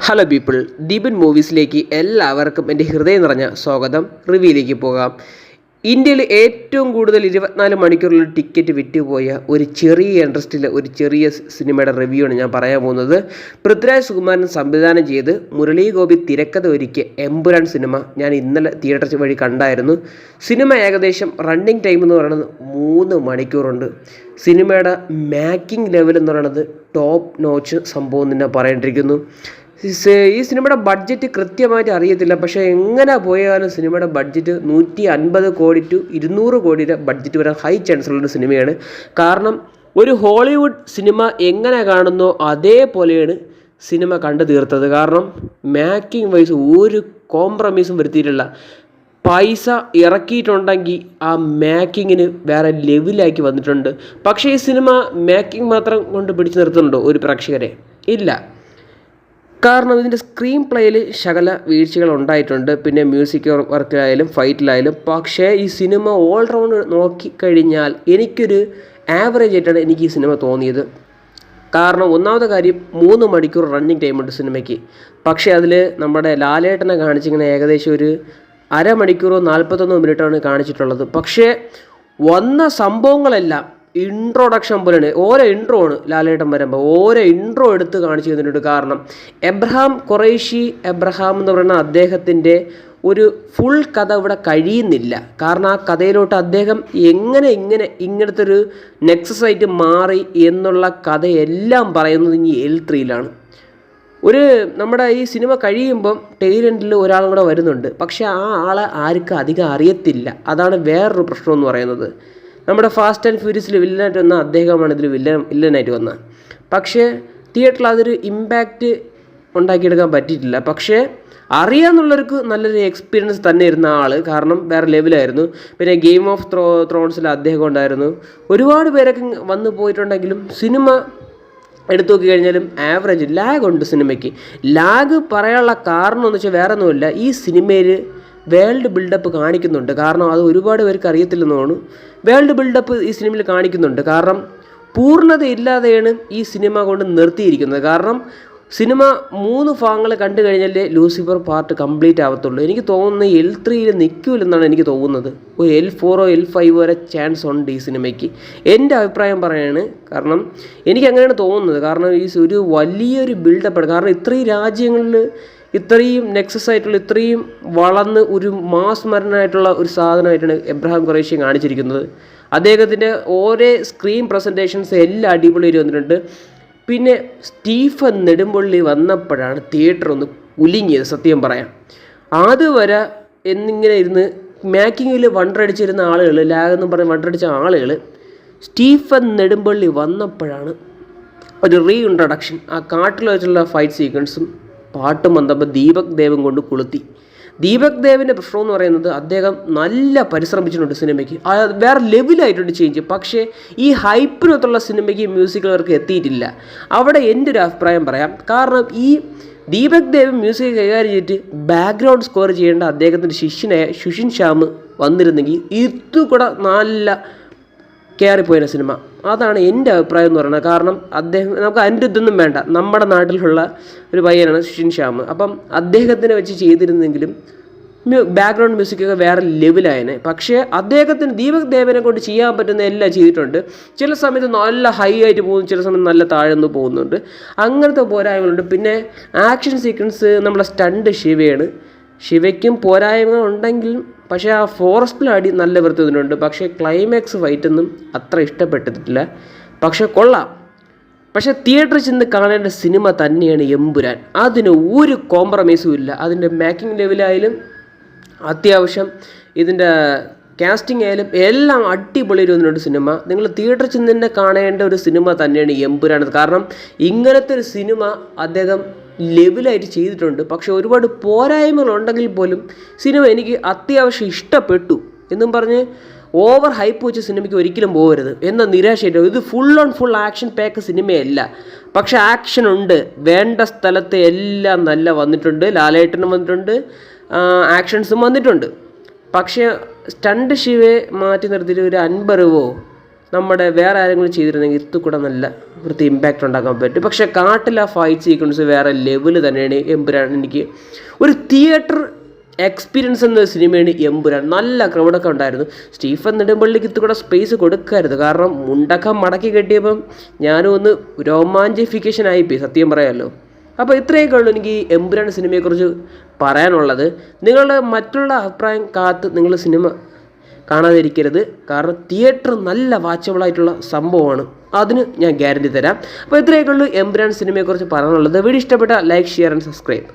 Hello people, Deepan മൂവീസിലേക്ക് എല്ലാവർക്കും എൻ്റെ ഹൃദയം നിറഞ്ഞ സ്വാഗതം. റിവ്യൂയിലേക്ക് പോകാം. ഇന്ത്യയിൽ ഏറ്റവും കൂടുതൽ 24 മണിക്കൂറിൽ ടിക്കറ്റ് വിറ്റുപോയ ഒരു ചെറിയ ഇൻട്രസ്റ്റിലെ ഒരു ചെറിയ സിനിമയുടെ റിവ്യൂ ആണ് ഞാൻ പറയാൻ പോകുന്നത്. പൃഥ്വിരാജ് സുകുമാരൻ സംവിധാനം ചെയ്ത് മുരളി ഗോപി തിരക്കഥ ഒരുക്കിയ എമ്പുരാൻ സിനിമ ഞാൻ ഇന്നലെ തിയേറ്റർ വഴി കണ്ടായിരുന്നു. സിനിമ ഏകദേശം റണ്ണിങ് ടൈം എന്ന് പറയുന്നത് 3 മണിക്കൂറുണ്ട്. സിനിമയുടെ മേക്കിംഗ് ലെവൽ എന്ന് പറയുന്നത് ടോപ്പ് നോച്ച് സംഭവം തന്നെ പറയേണ്ടിയിരിക്കുന്നു. ഈ സിനിമയുടെ ബഡ്ജറ്റ് കൃത്യമായിട്ട് അറിയത്തില്ല, പക്ഷേ എങ്ങനെ പോയാലും സിനിമയുടെ ബഡ്ജറ്റ് 150 കോടി ടു 200 കോടിയുടെ ബഡ്ജറ്റ് വരാൻ ഹൈ ചാൻസ് ഉള്ളൊരു സിനിമയാണ്. കാരണം ഒരു ഹോളിവുഡ് സിനിമ എങ്ങനെ കാണുന്നോ അതേപോലെയാണ് സിനിമ കണ്ടു തീർത്തത്. കാരണം മേക്കിംഗ് വൈസ് ഒരു കോംപ്രമൈസും വരുത്തിയിട്ടില്ല. പൈസ ഇറക്കിയിട്ടുണ്ടെങ്കിൽ ആ മേക്കിങ്ങിന് വേറെ ലെവലാക്കി വന്നിട്ടുണ്ട്. പക്ഷേ ഈ സിനിമ മേക്കിംഗ് മാത്രം കൊണ്ട് പിടിച്ചു നിർത്തുന്നുണ്ടോ ഒരു പ്രേക്ഷകരെ? ഇല്ല. കാരണം ഇതിൻ്റെ സ്ക്രീൻ പ്ലേയിൽ ശകല വീഴ്ചകൾ ഉണ്ടായിട്ടുണ്ട്, പിന്നെ മ്യൂസിക് വർക്കിലായാലും ഫൈറ്റിലായാലും. പക്ഷേ ഈ സിനിമ ഓൾറൗണ്ട് നോക്കിക്കഴിഞ്ഞാൽ എനിക്കൊരു ആവറേജ് ആയിട്ടാണ് എനിക്ക് ഈ സിനിമ തോന്നിയത്. കാരണം ഒന്നാമത്തെ കാര്യം 3 മണിക്കൂർ റണ്ണിങ് ടൈമുണ്ട് സിനിമയ്ക്ക്. പക്ഷേ അതിൽ നമ്മുടെ ലാലേട്ടനെ കാണിച്ചിങ്ങനെ ഏകദേശം ഒരു അരമണിക്കൂറോ 41 മിനിറ്റാണ് കാണിച്ചിട്ടുള്ളത്. പക്ഷേ വന്ന സംഭവങ്ങളെല്ലാം ഇൻട്രൊഡക്ഷൻ പോലെയാണ്. ഓരോ ഇൻട്രോ ആണ് ലാലേട്ടൻ വരുമ്പോൾ ഓരോ ഇൻട്രോ എടുത്ത് കാണിച്ചു തന്നിട്ടുണ്ട്. കാരണം ഖുറൈഷി എബ്രഹാം എന്ന് പറയുന്ന അദ്ദേഹത്തിൻ്റെ ഒരു ഫുൾ കഥ ഇവിടെ കഴിയുന്നില്ല. കാരണം ആ കഥയിലോട്ട് അദ്ദേഹം ഇങ്ങനത്തെ ഒരു നെക്സസ് ആയിട്ട് മാറി എന്നുള്ള കഥയെല്ലാം പറയുന്നത് ഇനി L3-ലാണ്. നമ്മുടെ ഈ സിനിമ കഴിയുമ്പം ടെയിൽ എൻഡിൽ ഒരാളും കൂടെ വരുന്നുണ്ട്. പക്ഷേ ആ ആളെ ആർക്കും അധികം അറിയത്തില്ല. അതാണ് വേറൊരു പ്രശ്നം എന്ന് പറയുന്നത്. നമ്മുടെ ഫാസ്റ്റ് ആൻഡ് ഫ്യൂരിയസിൽ വില്ലനായിട്ട് വന്ന അദ്ദേഹമാണ് ഇതിൽ വില്ലനായിട്ട് വന്നത്. പക്ഷേ തിയേറ്ററിൽ അതൊരു ഇമ്പാക്റ്റ് ഉണ്ടാക്കിയെടുക്കാൻ പറ്റിയിട്ടില്ല. പക്ഷേ അറിയാമെന്നുള്ളവർക്ക് നല്ലൊരു എക്സ്പീരിയൻസ് തന്നെ ഇരുന്ന ആൾ, കാരണം വേറെ ലെവലായിരുന്നു. പിന്നെ ഗെയിം ഓഫ് ത്രോൺസിൽ അദ്ദേഹം ഉണ്ടായിരുന്നു. ഒരുപാട് പേരൊക്കെ വന്നു പോയിട്ടുണ്ടെങ്കിലും സിനിമ എടുത്തു നോക്കി കഴിഞ്ഞാലും ആവറേജ് ലാഗുണ്ട് സിനിമയ്ക്ക്. ലാഗ് പറയാനുള്ള കാരണം എന്ന് വെച്ചാൽ വേറെ ഒന്നുമില്ല, ഈ സിനിമയിൽ വേൾഡ് ബിൽഡപ്പ് കാണിക്കുന്നുണ്ട്. കാരണം അത് ഒരുപാട് പേർക്ക് അറിയത്തില്ലെന്ന് തോന്നുന്നു. വേൾഡ് ബിൽഡപ്പ് ഈ സിനിമയിൽ കാണിക്കുന്നുണ്ട്. കാരണം പൂർണ്ണതയില്ലാതെയാണ് ഈ സിനിമ കൊണ്ട് നിർത്തിയിരിക്കുന്നത്. കാരണം സിനിമ 3 ഭാഗങ്ങൾ കണ്ടു കഴിഞ്ഞാലേ ലൂസിഫർ പാർട്ട് കംപ്ലീറ്റ് ആവത്തുള്ളൂ. എനിക്ക് തോന്നുന്നത് L3 നിൽക്കില്ലെന്നാണ് എനിക്ക് തോന്നുന്നത്. ഒരു L4 L5 വരെ ചാൻസ് ഉണ്ട് ഈ സിനിമയ്ക്ക്, എൻ്റെ അഭിപ്രായം പറയാണ്. കാരണം എനിക്ക് അങ്ങനെയാണ് തോന്നുന്നത്. കാരണം ഈ ഒരു വലിയൊരു ബിൽഡപ്പാണ്. കാരണം ഇത്രയും രാജ്യങ്ങളിൽ ഇത്രയും നെക്സസ് ആയിട്ടുള്ള ഇത്രയും വളർന്ന് ഒരു മാസ് മരനായിട്ടുള്ള ഒരു സാധനമായിട്ടാണ് എബ്രഹാം ഖുറൈഷി കാണിച്ചിരിക്കുന്നത്. അദ്ദേഹത്തിൻ്റെ ഓരോ സ്ക്രീൻ പ്രസൻറ്റേഷൻസ് എല്ലാം അടിപൊളിയായിട്ട് വന്നിട്ടുണ്ട്. പിന്നെ സ്റ്റീഫൻ നെടുമ്പള്ളി വന്നപ്പോഴാണ് തിയേറ്റർ ഒന്ന് കുലുങ്ങിയത്, സത്യം പറയാം. അതുവരെ എന്നിങ്ങനെ ഇരുന്ന് മേക്കിങ്ങിൽ വണ്ടടിച്ചിരുന്ന ആളുകൾ, ലാഗെന്നും പറഞ്ഞ് വണ്ടടിച്ച ആളുകൾ, സ്റ്റീഫൻ നെടുമ്പള്ളി വന്നപ്പോഴാണ് ഒരു ഇൻട്രൊഡക്ഷൻ. ആ കാട്ടിൽ വെച്ചുള്ള ഫൈറ്റ് സീക്വൻസും പാട്ടും വന്നപ്പോൾ ദീപക് ദേവും കൊണ്ട് കൊളുത്തി. ദീപക് ദേവിൻ്റെ പ്രശ്നം എന്ന് പറയുന്നത് അദ്ദേഹം നല്ല പരിശ്രമിച്ചിട്ടുണ്ട് സിനിമയ്ക്ക്. വേറെ ലെവലായിട്ടുണ്ട് ചേഞ്ച്. പക്ഷേ ഈ ഹൈപ്പിനൊത്തുള്ള സിനിമയ്ക്ക് മ്യൂസിക്കുകാർക്ക് എത്തിയിട്ടില്ല. അവിടെ എൻ്റെ ഒരു അഭിപ്രായം പറയാം. കാരണം ഈ ദീപക് ദേവ് മ്യൂസിക് കൈകാര്യം ചെയ്തിട്ട് ബാക്ക്ഗ്രൗണ്ട് സ്കോർ ചെയ്യേണ്ട അദ്ദേഹത്തിൻ്റെ ശിഷ്യനായ സുഷിൻ ശ്യാം വന്നിരുന്നെങ്കിൽ ഇതുകൂടെ നല്ല കയറിപ്പോയ സിനിമ. അതാണ് എൻ്റെ അഭിപ്രായം എന്ന് പറയുന്നത്. കാരണം നമുക്ക് അതിൻ്റെ ഇതൊന്നും വേണ്ട, നമ്മുടെ നാട്ടിലുള്ള ഒരു പയ്യനാണ് സുഷിൻ ശ്യാം. അപ്പം അദ്ദേഹത്തിനെ വെച്ച് ചെയ്തിരുന്നെങ്കിലും ബാക്ക്ഗ്രൗണ്ട് മ്യൂസിക്കൊക്കെ വേറെ ലെവലായേനെ. പക്ഷേ ദീപക് ദേവനെ കൊണ്ട് ചെയ്യാൻ പറ്റുന്ന എല്ലാം ചെയ്തിട്ടുണ്ട്. ചില സമയത്ത് നല്ല ഹൈ ആയിട്ട് പോകുന്നു, ചില സമയത്ത് നല്ല താഴ്ന്നു പോകുന്നുണ്ട്. അങ്ങനത്തെ പോരായ്മകളുണ്ട്. പിന്നെ ആക്ഷൻ സീക്വൻസ് നമ്മളെ സ്റ്റണ്ട് ശിവയ്ക്കും പോരായ്മകൾ ഉണ്ടെങ്കിലും, പക്ഷേ ആ ഫോറസ്റ്റിൽ അടി നല്ല വൃത്തിയുണ്ട്. പക്ഷേ ക്ലൈമാക്സ് ഫൈറ്റൊന്നും അത്ര ഇഷ്ടപ്പെട്ടിട്ടില്ല. പക്ഷേ കൊള്ളാം. പക്ഷേ തിയേറ്ററിൽ ചെന്ന് കാണേണ്ട സിനിമ തന്നെയാണ് എമ്പുരാൻ. അതിന് ഒരു കോംപ്രമൈസും ഇല്ല. അതിൻ്റെ മേക്കിംഗ് ലെവലായാലും അത്യാവശ്യം ഇതിൻ്റെ കാസ്റ്റിംഗ് ആയാലും എല്ലാം അടിപൊളി വന്നിട്ടുണ്ട് സിനിമ. നിങ്ങൾ തിയേറ്ററിൽ ചെന്ന് തന്നെ കാണേണ്ട ഒരു സിനിമ തന്നെയാണ് എമ്പുരാൻ. കാരണം ഇങ്ങനത്തെ ഒരു സിനിമ അദ്ദേഹം ലെവലായിട്ട് ചെയ്തിട്ടുണ്ട്. പക്ഷേ ഒരുപാട് പോരായ്മകളുണ്ടെങ്കിൽ പോലും സിനിമ എനിക്ക് അത്യാവശ്യം ഇഷ്ടപ്പെട്ടു എന്നും പറഞ്ഞ് ഓവർ ഹൈപ്പ് വെച്ച സിനിമയ്ക്ക് ഒരിക്കലും പോകരുത് എന്ന നിരാശയായിട്ട്. ഇത് ഫുൾ ആക്ഷൻ പാക്ക് സിനിമയല്ല, പക്ഷേ ആക്ഷൻ ഉണ്ട്. വേണ്ട സ്ഥലത്ത് എല്ലാം നല്ല വന്നിട്ടുണ്ട്. ലാലേട്ടനും വന്നിട്ടുണ്ട്, ആക്ഷൻസും വന്നിട്ടുണ്ട്. പക്ഷേ സ്റ്റണ്ട് ശിവയെ മാറ്റി നിർത്തിയിട്ട് ഒരു 50 നമ്മുടെ വേറെ ആരെങ്കിലും ചെയ്തിരുന്നെങ്കിൽ ഇത് കൂടെ നല്ല വൃത്തി ഇമ്പാക്റ്റ് ഉണ്ടാക്കാൻ പറ്റും. പക്ഷേ കാട്ടിൽ ആ ഫൈറ്റ് സീക്വൻസ് വേറെ ലെവൽ തന്നെയാണ്. എമ്പുരാൻ എനിക്ക് ഒരു തിയേറ്റർ എക്സ്പീരിയൻസ് എന്ന സിനിമയാണ് എമ്പുരാൻ. നല്ല ക്രൗഡൊക്കെ ഉണ്ടായിരുന്നു. സ്റ്റീഫൻ നെടുമ്പള്ളിക്ക് ഇത് കൂടെ സ്പേസ് കൊടുക്കരുത്. കാരണം മുണ്ടൊക്കെ മടക്കി കെട്ടിയപ്പം ഞാനും ഒന്ന് രോമാഞ്ചിഫിക്കേഷൻ ആയിപ്പോയി, സത്യം പറയാമല്ലോ. അപ്പോൾ ഇത്രയൊക്കെ ഉള്ളൂ എനിക്ക് എമ്പുരാൻ സിനിമയെക്കുറിച്ച് പറയാനുള്ളത്. നിങ്ങളുടെ മറ്റുള്ള അഭിപ്രായം കാത്ത് നിങ്ങൾ സിനിമ കാണാതിരിക്കരുത്. കാരണം തിയേറ്റർ നല്ല വാച്ചബിളായിട്ടുള്ള സംഭവമാണ്, അതിന് ഞാൻ ഗ്യാരണ്ടി തരാം. അപ്പോൾ ഇത്രയൊക്കെ ഉള്ളൂ എമ്പുരാൻ സിനിമയെക്കുറിച്ച് പറയാനുള്ളത്. വീഡിയോ ഇഷ്ടപ്പെട്ട ലൈക്ക്, ഷെയർ ആൻഡ് സബ്സ്ക്രൈബ്.